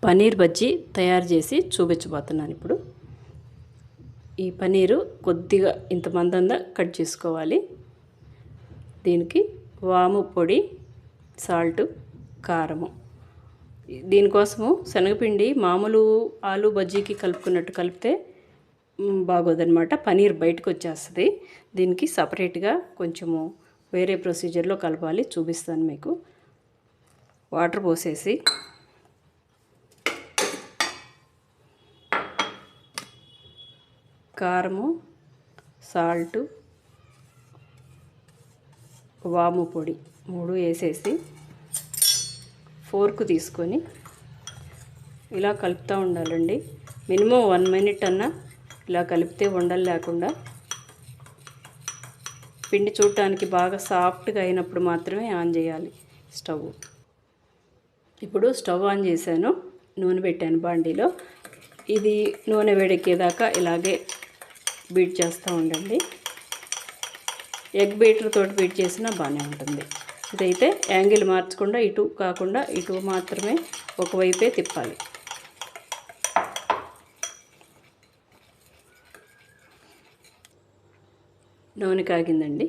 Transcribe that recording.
పన్నీర్ బజ్జీ తయారు చేసి చూపించబోతున్నాను ఇప్పుడు. ఈ పన్నీరు కొద్దిగా ఇంత మందంగా కట్ చేసుకోవాలి. దీనికి వాము పొడి, సాల్ట్, కారము. దీనికోసము శనగపిండి మామూలు ఆలు బజ్జీకి కలుపుకున్నట్టు కలిపితే బాగోదన్నమాట. పన్నీర్ బయటకు వచ్చేస్తుంది. దీనికి సపరేట్గా కొంచెము వేరే ప్రొసీజర్లో కలపాలి, చూపిస్తాను మీకు. వాటర్ పోసేసి కారము, సాల్టు, వాము పొడి 3 వేసేసి ఫోర్క్ తీసుకొని ఇలా కలుపుతూ ఉండాలండి. మినిమం 1 మినిట్ అన్నా ఇలా కలిపితే ఉండలు లేకుండా. పిండి చూడటానికి బాగా సాఫ్ట్గా అయినప్పుడు మాత్రమే ఆన్ చేయాలి స్టవ్. ఇప్పుడు స్టవ్ ఆన్ చేశాను, నూనె పెట్టాను బాండీలో. ఇది నూనె వేడెక్కేదాకా ఇలాగే బీట్ చేస్తూ ఉండండి. ఎగ్ బీటర్ తోటి బీట్ చేసినా బాగానే ఉంటుంది. ఇదైతే యాంగిల్ మార్చకుండా ఇటు కాకుండా ఇటు మాత్రమే ఒకవైపే తిప్పాలి. నూనె కాగిందండి.